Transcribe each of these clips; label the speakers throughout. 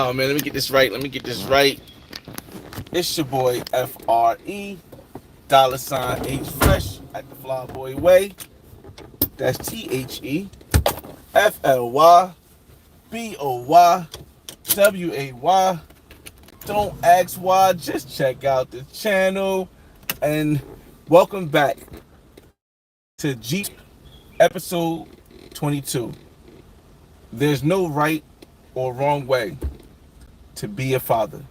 Speaker 1: Oh man, let me get this right. Let me get this right. It's your boy FRE $H Fresh at the Flyboy Way. That's TheFlyBoyWay. Don't ask why, just check out the channel. And welcome back to Jeep episode 22. There's no right or wrong way to be a father,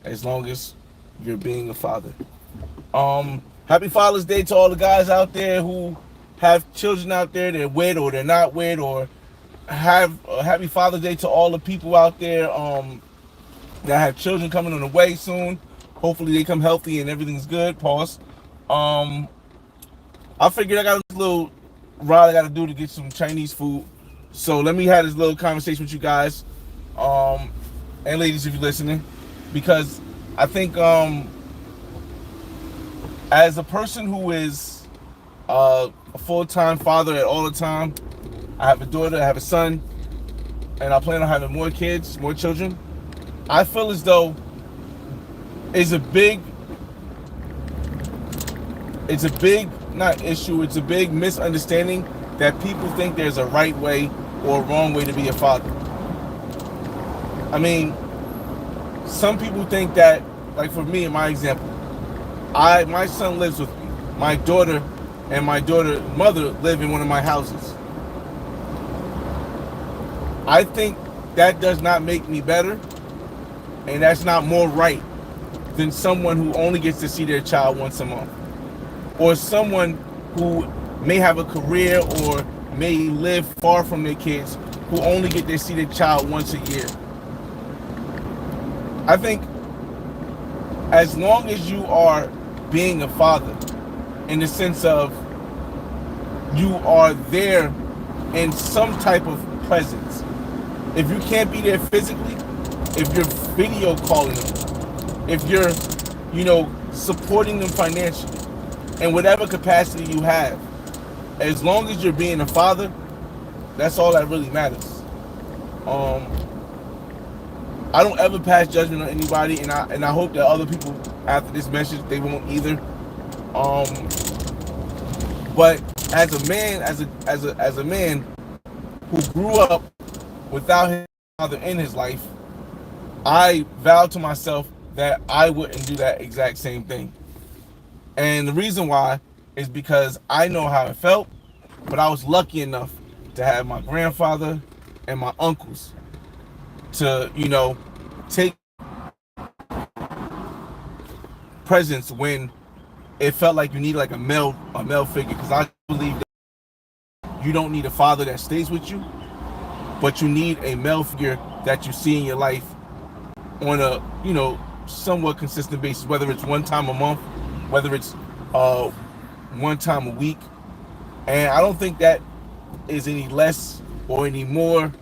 Speaker 1: as long as you're being a father. Happy Father's Day to all the guys out there who have children out there they're with or they're not with, or have happy Father's Day to all the people out there that have children coming on the way soon. Hopefully they come healthy and everything's good. Pause. Um, I figured I got this little ride I got to do to get some Chinese food. So let me have this little conversation with you guys, and ladies if you're listening, because I think as a person who is a full-time father at all the time, I have a daughter, I have a son, and I plan on having more kids, more children. I feel as though it's a big not issue, it's a big misunderstanding that people think there's a right way or a wrong way to be a father. I mean, some people think that, like for me in my example, my son lives with me. My daughter and my daughter's mother live in one of my houses. I think that does not make me better, and that's not more right than someone who only gets to see their child once a month, or someone who may have a career or may live far from their kids who only get to see their child once a year. I think as long as you are being a father, in the sense of you are there in some type of presence. If you can't be there physically, if you're video calling them, if you're, supporting them financially, in whatever capacity you have, as long as you're being a father, that's all that really matters. I don't ever pass judgment on anybody, and I hope that other people after this message they won't either. But as a man, as a man who grew up without his father in his life, I vowed to myself that I wouldn't do that exact same thing. And the reason why is because I know how it felt, but I was lucky enough to have my grandfather and my uncles to, take presence when it felt like you needed like a male figure. Because I believe that you don't need a father that stays with you, but you need a male figure that you see in your life on a, somewhat consistent basis, whether it's one time a month, whether it's one time a week. And I don't think that is any less or any more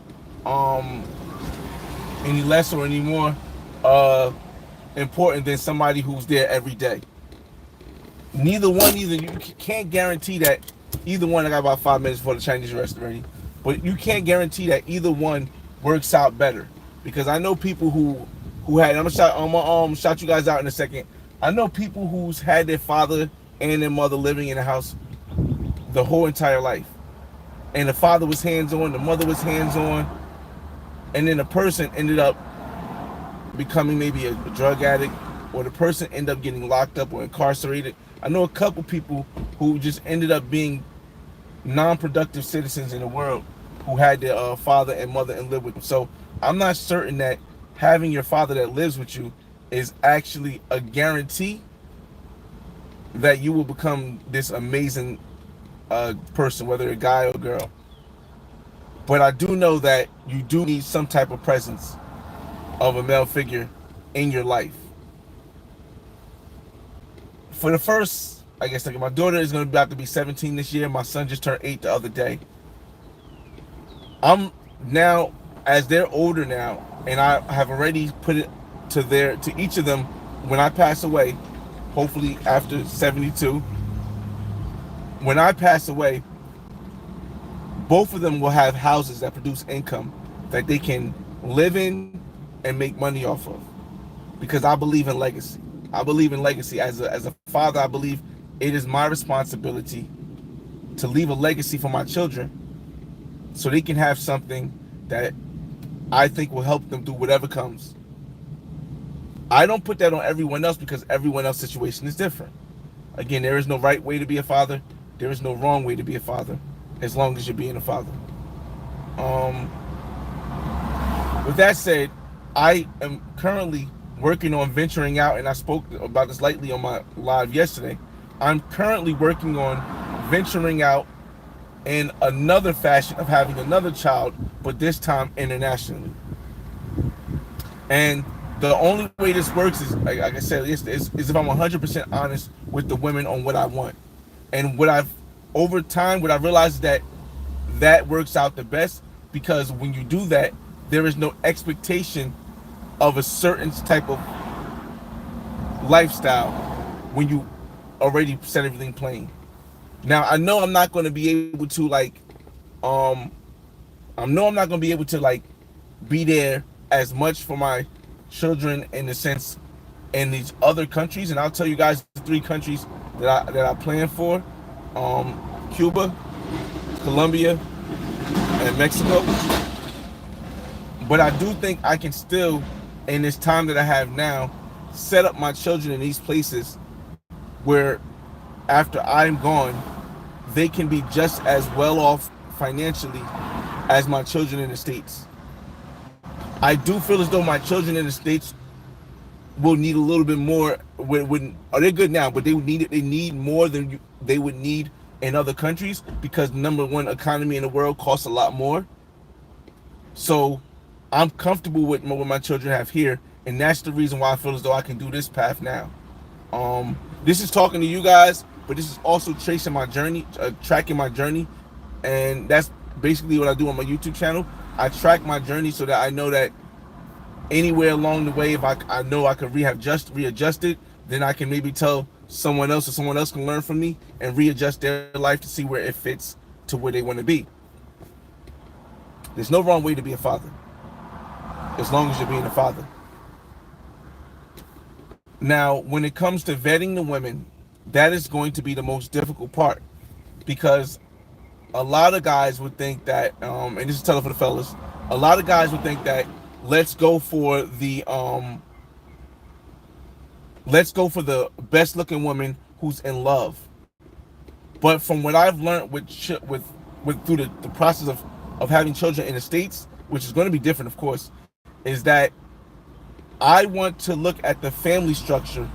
Speaker 1: important than somebody who's there every day. Either you can't guarantee that either one. I got about 5 minutes for the Chinese restaurant ready, but you can't guarantee that either one works out better, because I know people who had. I'm gonna shout you guys out in a second. I know people who's had their father and their mother living in the house the whole entire life, and the father was hands on, the mother was hands on, and then the person ended up becoming maybe a drug addict, or the person ended up getting locked up or incarcerated. I know a couple people who just ended up being non-productive citizens in the world who had their father and mother and lived with them. So I'm not certain that having your father that lives with you is actually a guarantee that you will become this amazing person, whether a guy or girl. But I do know that you do need some type of presence of a male figure in your life. For the first, I guess, like my daughter is going to be about to be 17 this year. My son just turned 8 the other day. I'm now, as they're older now, and I have already put it to each of them, when I pass away, hopefully after 72, when I pass away, both of them will have houses that produce income that they can live in and make money off of, because I believe in legacy. I believe in legacy. As a father, I believe it is my responsibility to leave a legacy for my children so they can have something that I think will help them through whatever comes. I don't put that on everyone else because everyone else's situation is different. Again, there is no right way to be a father. There is no wrong way to be a father, as long as you're being a father. With that said, I am currently working on venturing out, and I spoke about this lightly on my live yesterday. I'm currently working on venturing out in another fashion of having another child, but this time internationally. And the only way this works is, like I said, is if I'm 100% honest with the women on what I want. And over time, what I realized is that works out the best, because when you do that, there is no expectation of a certain type of lifestyle when you already set everything plain. Now, I know I'm not going to be able to be there as much for my children in the sense in these other countries, and I'll tell you guys the 3 countries that I plan for: Cuba, Colombia, and Mexico. But I do think I can still, in this time that I have now, set up my children in these places where after I'm gone, they can be just as well off financially as my children in the States. I do feel as though my children in the States will need a little bit more. They're good now, but they need more than they would need in other countries, because number one, economy in the world costs a lot more. So I'm comfortable with what my children have here, and that's the reason why I feel as though I can do this path now. This is talking to you guys, but this is also tracing my journey, tracking my journey, and that's basically what I do on my YouTube channel. I track my journey so that I know that anywhere along the way, if I know I can readjust it, then I can maybe tell someone else, or someone else can learn from me and readjust their life to see where it fits to where they want to be. There's no wrong way to be a father, as long as you're being a father. Now, when it comes to vetting the women, that is going to be the most difficult part, because a lot of guys would think that, and this is telling for the fellas, a lot of guys would think that let's go for the best looking woman who's in love. But from what I've learned with through the process of having children in the States, which is going to be different, of course, is that I want to look at the family structure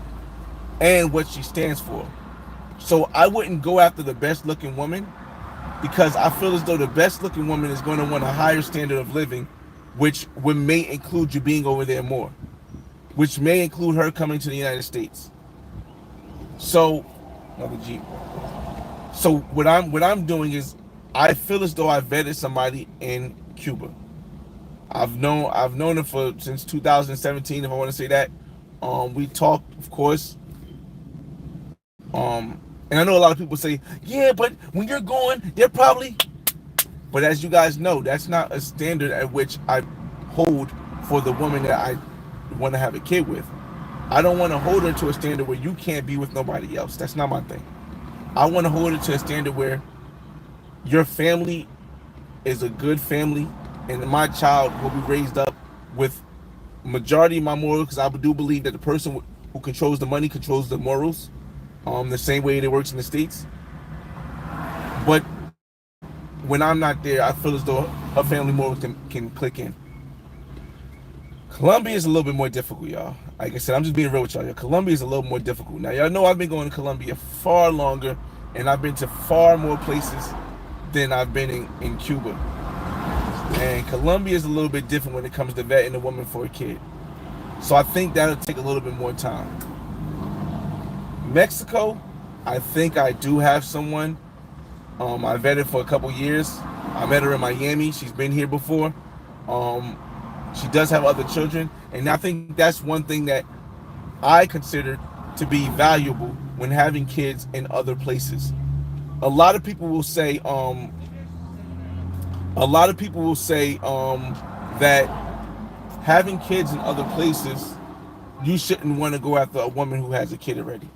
Speaker 1: and what she stands for. So I wouldn't go after the best looking woman, because I feel as though the best looking woman is going to want a higher standard of living, which may include you being over there more, which may include her coming to the United States. So, another Jeep. So what I'm doing is, I feel as though I vetted somebody in Cuba. I've known her since 2017, if I want to say that. We talked, of course. And I know a lot of people say, yeah, but when you're going, they're probably. But as you guys know, that's not a standard at which I hold for the woman that I want to have a kid with. I don't want to hold her to a standard where you can't be with nobody else. That's not my thing. I want to hold her to a standard where your family is a good family, and my child will be raised up with majority of my morals, because I do believe that the person who controls the money controls the morals, the same way it works in the States. But when I'm not there, I feel as though her family morals can click in. Colombia is a little bit more difficult, y'all. Like I said, I'm just being real with y'all. Colombia is a little more difficult. Now, y'all know I've been going to Colombia far longer, and I've been to far more places than I've been in Cuba. And Colombia is a little bit different when it comes to vetting a woman for a kid. So I think that'll take a little bit more time. Mexico, I think I do have someone. I vetted for a couple years. I met her in Miami. She's been here before. She does have other children, and I think that's one thing that I consider to be valuable when having kids in other places. A lot of people will say that having kids in other places, you shouldn't want to go after a woman who has a kid already.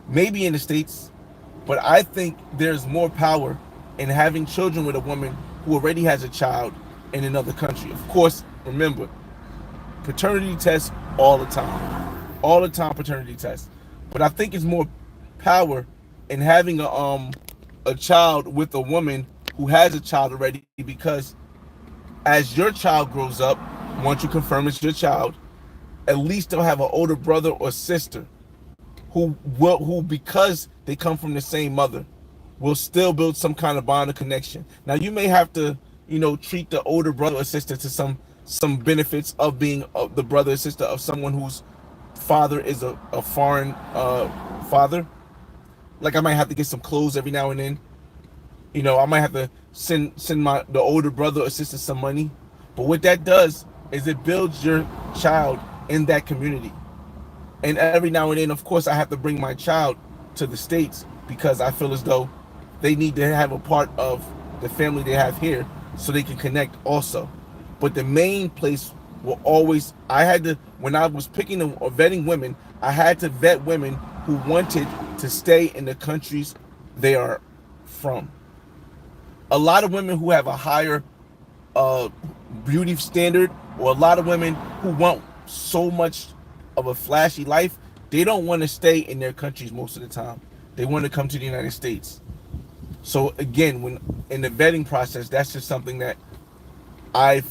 Speaker 1: Maybe in the States, but I think there's more power in having children with a woman who already has a child in another country. Of course, remember, paternity tests all the time. All the time paternity tests. But I think it's more power in having a child with a woman who has a child already, because as your child grows up, once you confirm it's your child, at least they'll have an older brother or sister who because they come from the same mother, will still build some kind of bond or connection. Now you may have to, treat the older brother or sister to some benefits of being the brother or sister of someone whose father is a foreign father. Like I might have to get some clothes every now and then. I might have to send the older brother or sister some money. But what that does is it builds your child in that community. And every now and then, of course, I have to bring my child to the States because I feel as though they need to have a part of the family they have here so they can connect also. But the main place will always, I had to, when I was picking or vetting women, I had to vet women who wanted to stay in the countries they are from. A lot of women who have a higher beauty standard, or a lot of women who want so much of a flashy life, they don't want to stay in their countries most of the time. They want to come to the United States. So again, when in the vetting process, that's just something that I've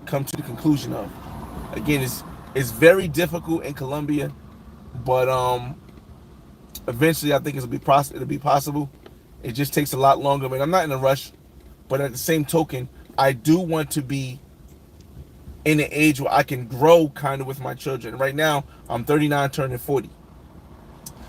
Speaker 1: come to the conclusion of. Again, it's very difficult in Colombia, but eventually I think it'll be possible. It just takes a lot longer. I mean, I'm not in a rush, but at the same token, I do want to be in an age where I can grow kind of with my children. Right now, I'm 39, turning 40.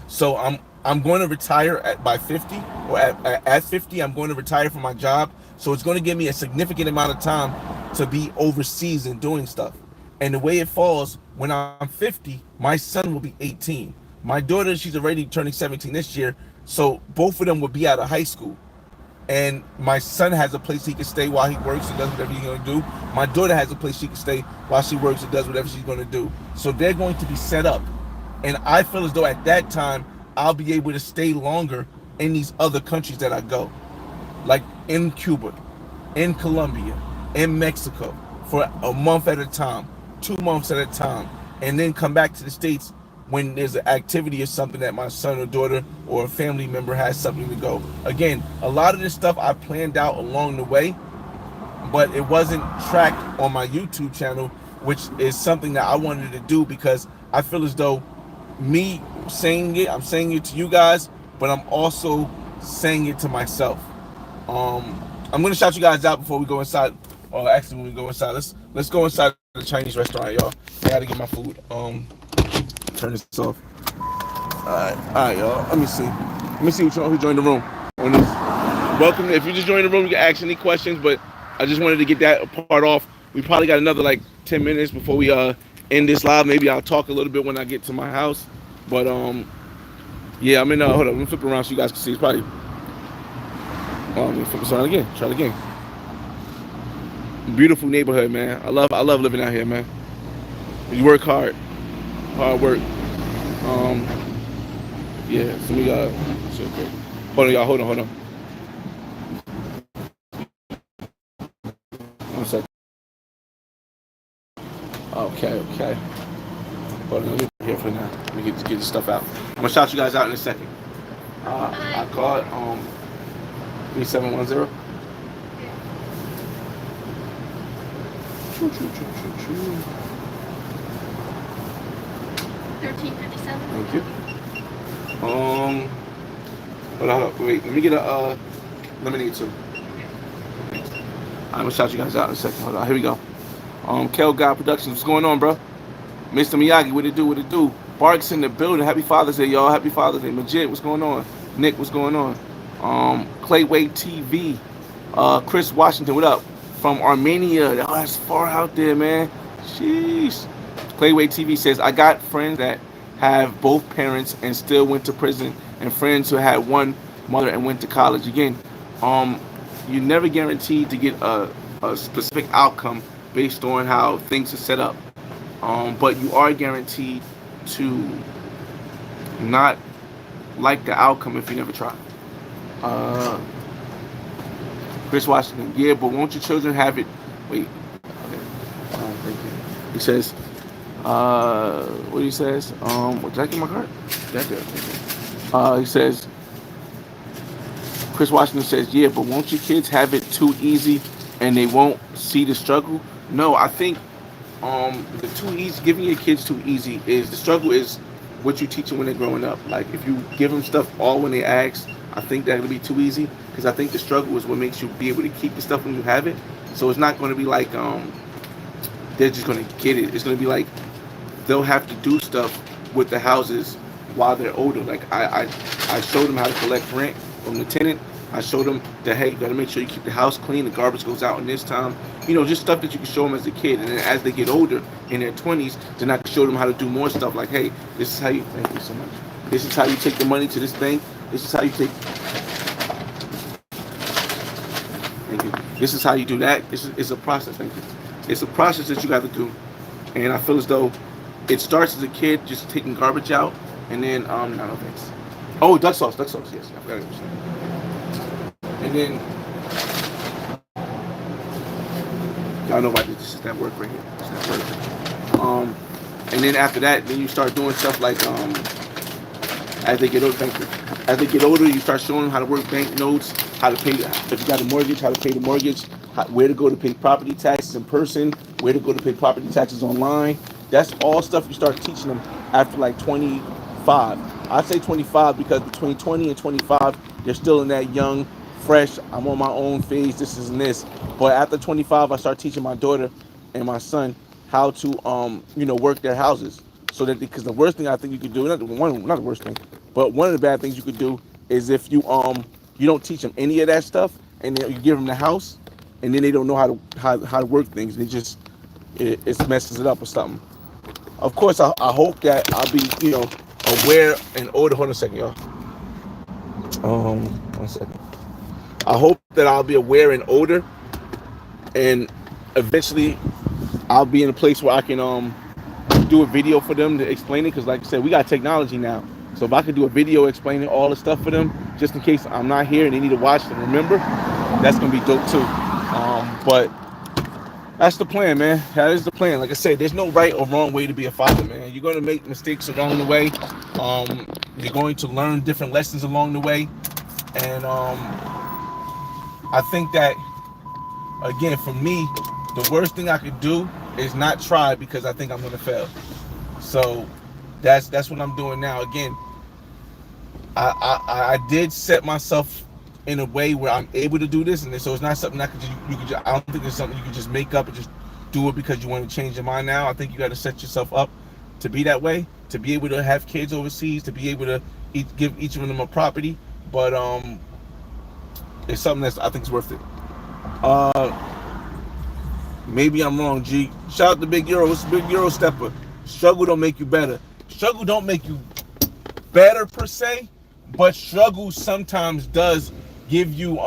Speaker 1: So I'm going to retire by 50, or at 50, I'm going to retire from my job. So it's going to give me a significant amount of time to be overseas and doing stuff. And the way it falls, when I'm 50, my son will be 18. My daughter, she's already turning 17 this year. So both of them will be out of high school. And my son has a place he can stay while he works and does whatever he's going to do. My daughter has a place she can stay while she works and does whatever she's going to do. So they're going to be set up. And I feel as though at that time, I'll be able to stay longer in these other countries that I go. Like in Cuba, in Colombia, in Mexico, for a month at a time, 2 months at a time. And then come back to the States when there's an activity or something that my son or daughter or a family member has something to go. Again, a lot of this stuff I planned out along the way, but it wasn't tracked on my YouTube channel, which is something that I wanted to do because I feel as though me saying it, I'm saying it to you guys, but I'm also saying it to myself. I'm gonna shout you guys out before we go inside. Or actually, when we go inside, let's go inside the Chinese restaurant, y'all. I gotta get my food. Turn this off. All right, y'all. Let me see who joined the room. Welcome. If you just joined the room, you can ask any questions. But I just wanted to get that part off. We probably got another like 10 minutes before we end this live. Maybe I'll talk a little bit when I get to my house. But yeah, I'm in. Hold on, let me flip around so you guys can see. It's probably. Let me flip this on again. Try it again. Beautiful neighborhood, man. I love living out here, man. You work hard work. Yeah. So we got. Hold on, y'all. Hold on. 1 second. Okay. Hold on, let me here for now. Let me get this stuff out. I'm gonna shout you guys out in a second. I called 3710.
Speaker 2: 1357.
Speaker 1: Thank you. Hold on. Wait. Let me get a lemonade too. I'm gonna shout you guys out in a second. Hold on. Here we go. Kel God Productions. What's going on, bro? Mr. Miyagi, what it do? Barks in the building. Happy Father's Day, y'all. Happy Father's Day. Majid, what's going on? Nick, what's going on? Clayway TV. Chris Washington, what up? From Armenia. Oh, that's far out there, man. Sheesh. Clayway TV says, I got friends that have both parents and still went to prison, and friends who had one mother and went to college. Again, you never guaranteed to get a specific outcome based on how things are set up. But you are guaranteed to not like the outcome if you never try. Uh, Chris Washington, yeah, but won't your children have it? Wait, okay. Thank you. He says, what he says? Did I get my card? That did. He says, Chris Washington says, yeah, but won't your kids have it too easy and they won't see the struggle? No, I think the too easy, giving your kids too easy is the struggle is what you teach them when they're growing up. Like if you give them stuff all when they ask, I think that'll be too easy because I think the struggle is what makes you be able to keep the stuff when you have it. So it's not going to be like they're just going to get it. It's going to be like they'll have to do stuff with the houses while they're older. Like I showed them how to collect rent from the tenant. I showed them that, hey, you got to make sure you keep the house clean. The garbage goes out in this time. You know, just stuff that you can show them as a kid. And then as they get older, in their 20s, then I can show them how to do more stuff. Like, hey, this is how you, thank you so much. This is how you take the money to this bank. This is how you take, thank you. This is how you do that. It's a process, thank you. It's a process that you got to do. And I feel as though it starts as a kid, just taking garbage out. And then, no thanks. Oh, duck sauce, yes. I forgot it. And then, y'all know about this is that work right here. It's that work. And then after that, then you start doing stuff like, as they get older, as they get older, you start showing them how to work bank notes, how to pay, if you got a mortgage, how to pay the mortgage, where to go to pay property taxes in person, where to go to pay property taxes online. That's all stuff you start teaching them after like 25. I'd say 25 because between 20 and 25, they're still in that young, fresh, I'm on my own phase, this is and this. But after 25, I start teaching my daughter and my son how to, work their houses. So that, because the worst thing I think you could do, not the worst thing, but one of the bad things you could do is if you don't teach them any of that stuff, and then you give them the house, and then they don't know how to work things. They just it messes it up or something. Of course, I hope that I'll be aware and older. Hold on a second, y'all. 1 second. I hope that I'll be aware and older, and eventually I'll be in a place where I can do a video for them to explain it. Because like I said, we got technology now. So if I could do a video explaining all the stuff for them, just in case I'm not here and they need to watch and remember, that's going to be dope too. But that's the plan, man. That is the plan. Like I said, there's no right or wrong way to be a father, man. You're going to make mistakes along the way. You're going to learn different lessons along the way. And I think that, again, for me, the worst thing I could do is not try because I think I'm going to fail. So that's what I'm doing now. Again, I did set myself in a way where I'm able to do this, and so it's not something I don't think it's something you can just make up and just do it because you want to change your mind now. I think you got to set yourself up to be that way, to be able to have kids overseas, to be able to give each of them a property. But it's something that I think is worth it. Maybe I'm wrong, G. Shout out to Big Euro. It's Big Euro Stepper. Struggle don't make you better. Struggle don't make you better per se, but struggle sometimes does give you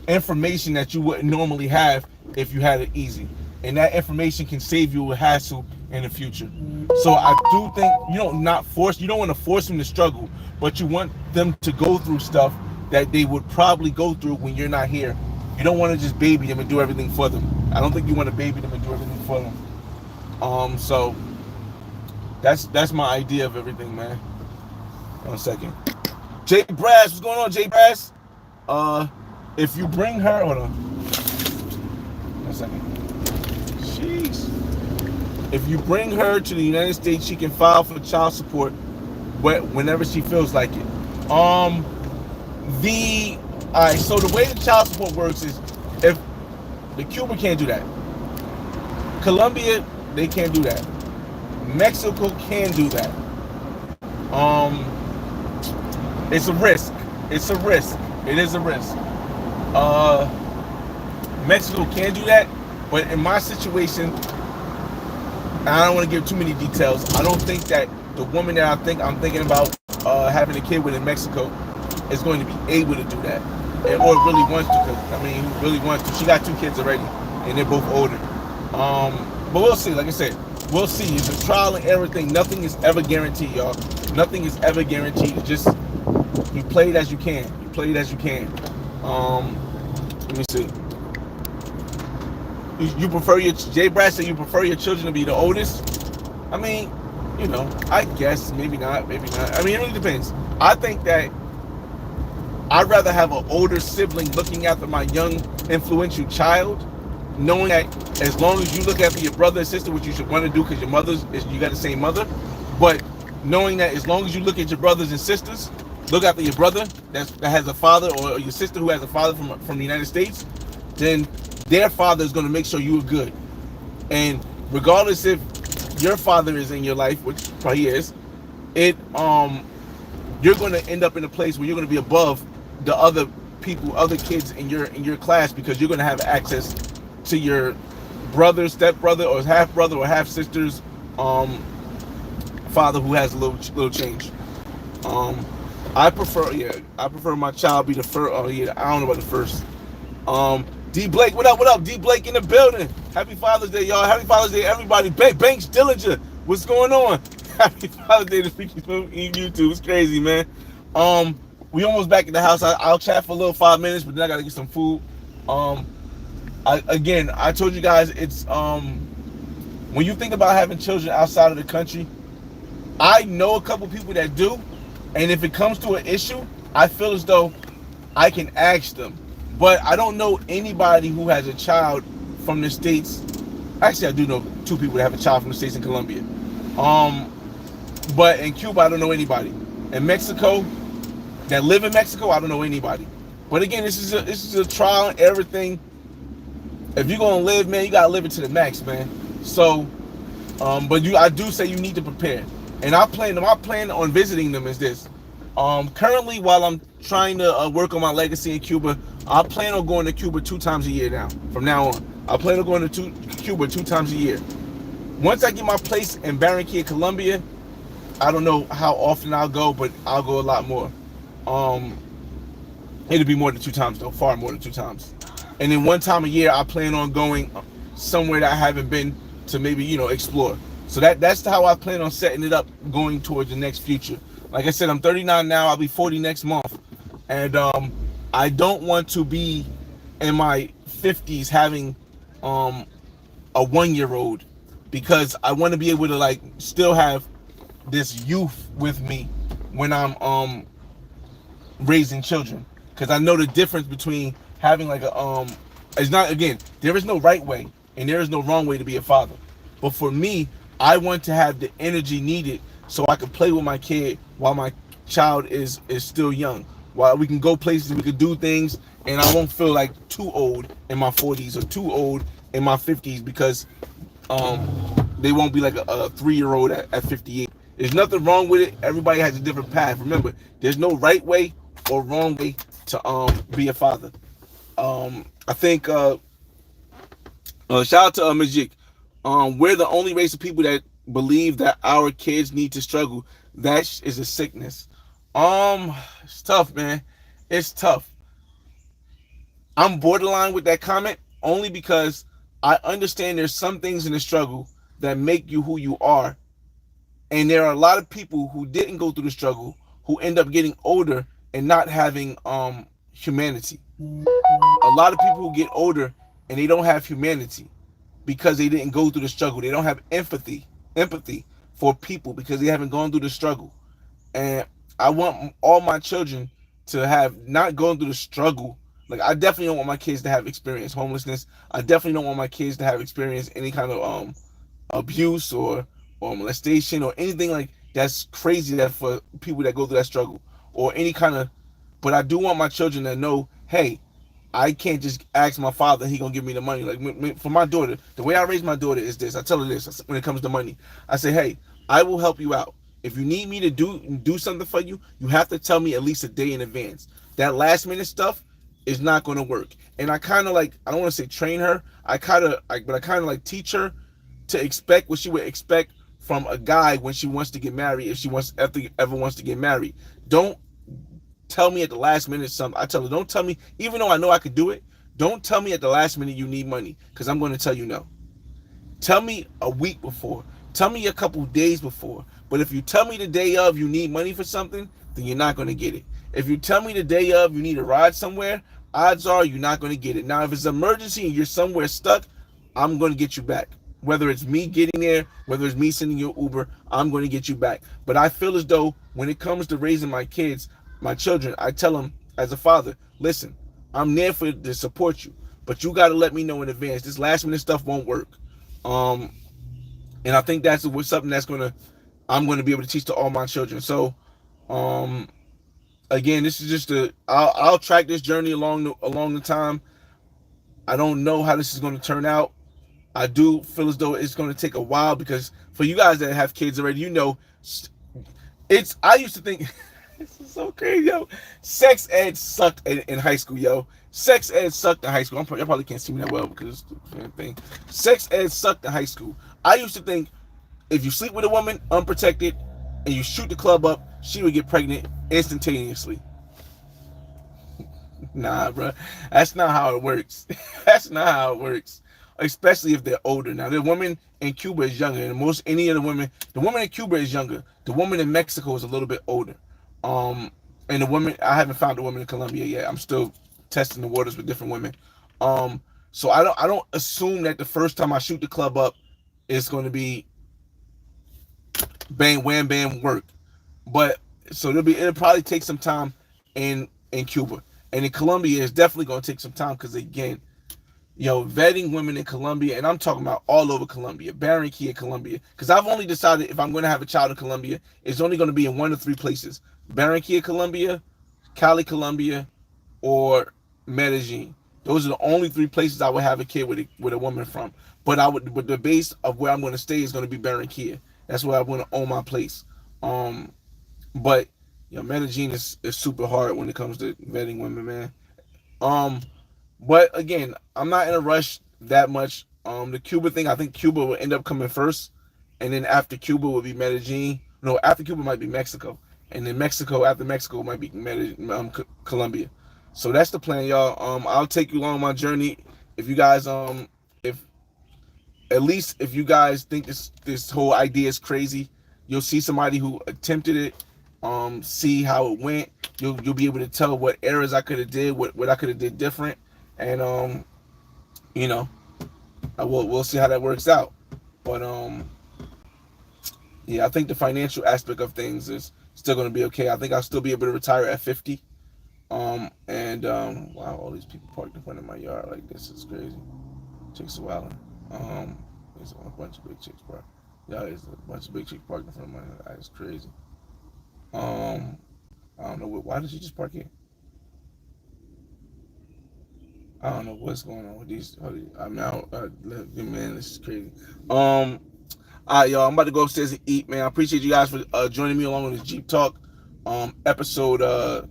Speaker 1: information that you wouldn't normally have if you had it easy. And that information can save you a hassle in the future. So I do think you don't want to force them to struggle, but you want them to go through stuff that they would probably go through when you're not here. You don't want to just baby them and do everything for them. I don't think you want to baby them and do everything for them. So that's my idea of everything, man. 1 second. Jay Brass, what's going on, Jay Brass? If you bring her, hold on. 1 second. Jeez. If you bring her to the United States, she can file for child support whenever she feels like it. Alright, so the way the child support works is if the Cuba can't do that. Colombia, they can't do that. Mexico can do that. It's a risk. It's a risk. It is a risk. Mexico can do that, but in my situation, I don't want to give too many details. I don't think that the woman that I'm thinking about having a kid with in Mexico is going to be able to do that, or really wants to. Who really wants to. She got 2 kids already, and they're both older. But we'll see. Like I said, we'll see. It's a trial and error thing. Nothing is ever guaranteed, y'all. Nothing is ever guaranteed. It's just you play it as you can. You play it as you can. Let me see. You prefer your Jay Brad said you prefer your children to be the oldest. I mean, I guess maybe not, maybe not. I mean, it really depends. I think that I'd rather have an older sibling looking after my young, influential child, knowing that as long as you look after your brother and sister, which you should want to do because you got the same mother, but knowing that as long as you look at your brothers and sisters, look after your brother that has a father, or your sister who has a father from the United States, then their father is going to make sure you are good. And regardless if your father is in your life, which probably is, you're going to end up in a place where you're going to be above the other people, other kids in your class, because you're going to have access to your brother, stepbrother, or half brother or half sister's father who has a little change. I prefer my child be the first. Oh yeah, I don't know about the first. D Blake, what up? What up? D Blake in the building. Happy Father's Day, y'all. Happy Father's Day, everybody. Banks Dillinger, what's going on? Happy Father's Day to Freaky Smoke in YouTube. It's crazy, man. We almost back at the house. I'll chat for a little 5 minutes, but then I gotta get some food. I told you guys, it's when you think about having children outside of the country, I know a couple people that do, and if it comes to an issue, I feel as though I can ask them. But I don't know anybody who has a child from the States. Actually, I do know 2 people that have a child from the States in Colombia. But in Cuba, I don't know anybody. In Mexico, that live in Mexico, I don't know anybody. But again, this is a trial and error thing. If you're gonna live, man, you gotta live it to the max, man. So, I do say you need to prepare. And my plan on visiting them is this. Currently, while I'm trying to work on my legacy in Cuba, I plan on going to Cuba 2 times a year now. From now on, I plan on going to Cuba 2 times a year. Once I get my place in Barranquilla, Colombia, I don't know how often I'll go, but I'll go a lot more. It'll be more than 2 times though, far more than 2 times. And then 1 time a year, I plan on going somewhere that I haven't been to maybe, explore. So that's how I plan on setting it up going towards the next future. Like I said, I'm 39 now. I'll be 40 next month. And I don't want to be in my 50s having a 1-year-old, because I want to be able to still have this youth with me when I'm raising children. Because I know the difference between having it's not, again, there is no right way and there is no wrong way to be a father. But for me, I want to have the energy needed so I can play with my kid while my child is still young. While we can go places, we can do things, and I won't feel like too old in my 40s or too old in my 50s, because they won't be like a 3-year-old at 58. There's nothing wrong with it. Everybody has a different path. Remember, there's no right way or wrong way to be a father. I think shout out to Majik. We're the only race of people that believe that our kids need to struggle. That is a sickness. It's tough, man. It's tough. I'm borderline with that comment only because I understand there's some things in the struggle that make you who you are. And there are a lot of people who didn't go through the struggle who end up getting older and not having humanity. A lot of people who get older and they don't have humanity because they didn't go through the struggle. They don't have empathy for people because they haven't gone through the struggle. And I want all my children to have not gone through the struggle. Like, I definitely don't want my kids to have experienced homelessness. I definitely don't want my kids to have experienced any kind of abuse or molestation or anything like that's crazy that for people that go through that struggle or any kind of. But I do want my children to know, hey, I can't just ask my father, he gonna give me the money. Like, for my daughter, the way I raise my daughter is this. I tell her this when it comes to money. I say, hey, I will help you out. If you need me to do something for you, you have to tell me at least a day in advance. That last minute stuff is not going to work. And I kind of I don't want to say train her. I kind of teach her to expect what she would expect from a guy when she wants to get married, if she ever wants to get married. Don't tell me at the last minute something. I tell her, don't tell me, even though I know I could do it, don't tell me at the last minute you need money, because I'm going to tell you no. Tell me a week before. Tell me a couple days before. But if you tell me the day of you need money for something, then you're not going to get it. If you tell me the day of you need a ride somewhere, odds are you're not going to get it. Now, if it's an emergency and you're somewhere stuck, I'm going to get you back. Whether it's me getting there, whether it's me sending you an Uber, I'm going to get you back. But I feel as though when it comes to raising my kids, my children, I tell them as a father, listen, I'm there for to support you, but you got to let me know in advance. This last minute stuff won't work. Um, and I think that's something I'm gonna be able to teach to all my children. So, um, again, this is just I'll track this journey along the time. I don't know how this is going to turn out. I do feel as though it's going to take a while because for you guys that have kids already, I used to think this is so crazy, yo. Sex ed sucked in high school, yo. Sex ed sucked in high school. Y'all probably can't see me that well because it's the same thing. Sex ed sucked in high school. I used to think if you sleep with a woman unprotected and you shoot the club up, she would get pregnant instantaneously. Nah, bro. That's not how it works. That's not how it works. Especially if they're older. Now, the woman in Cuba is younger. And any of the woman in Cuba is younger. The woman in Mexico is a little bit older. And I haven't found a woman in Colombia yet. I'm still testing the waters with different women. So I don't assume that the first time I shoot the club up, it's going to be bang, wham, bam, work. But so it'll probably take some time in Cuba. And in Colombia, it's definitely going to take some time because, again, vetting women in Colombia, and I'm talking about all over Colombia, Barranquilla, Colombia, because I've only decided if I'm going to have a child in Colombia, it's only going to be in one of three places: Barranquilla, Colombia, Cali, Colombia, or Medellin. Those are the only three places I would have a kid with a woman from. But the base of where I'm going to stay is going to be Barranquilla. That's where I want to own my place. But Medellin is super hard when it comes to vetting women, man. But again, I'm not in a rush that much. The Cuba thing, I think Cuba will end up coming first, and then after Cuba will be Medellin. No, after Cuba might be Mexico, and then after Mexico might be Colombia. So that's the plan, y'all. I'll take you along my journey. If you guys, if you guys think this whole idea is crazy, you'll see somebody who attempted it. See how it went. You'll be able to tell what errors I could have did, what I could have did different, and we'll see how that works out. But yeah, I think the financial aspect of things is still going to be okay. I think I'll still be able to retire at 50. Wow, all these people parked in front of my yard like this is crazy. Chicks are wilding. There's a bunch of big chicks, bro. Yeah, there's a bunch of big chicks parked in front of my yard. That's crazy. I don't know why did she just park here? I don't know what's going on with these. I'm out. Man, this is crazy. All right, y'all. I'm about to go upstairs and eat, man. I appreciate you guys for joining me along on this Jeep Talk, episode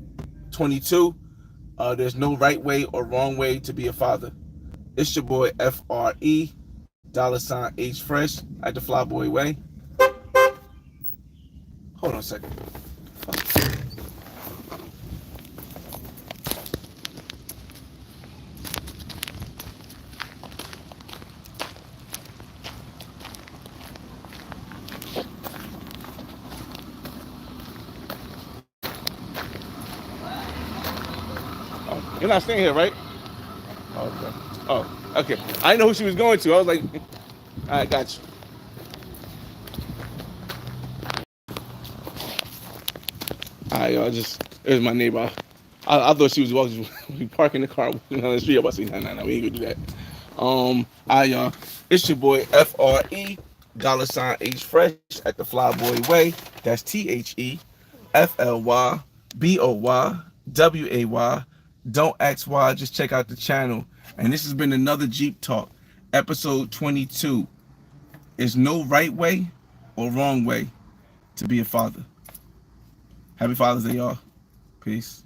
Speaker 1: 22. There's no right way or wrong way to be a father. It's your boy FRE $H Fresh at the Flyboy Way. Hold on a second. You're not staying here, right? Okay. Oh, okay. I didn't know who she was going to. I was like, all right, got you. All right, y'all. It was my neighbor. I thought she was parking the car on the street. I was like, no, we ain't gonna do that. All right, y'all. It's your boy FRE $H Fresh at the Flyboy Way. That's TheFlyBoy. Don't ask why, just check out the channel. And this has been another Jeep Talk, episode 22. There's no right way or wrong way to be a father. Happy Father's Day, y'all. Peace.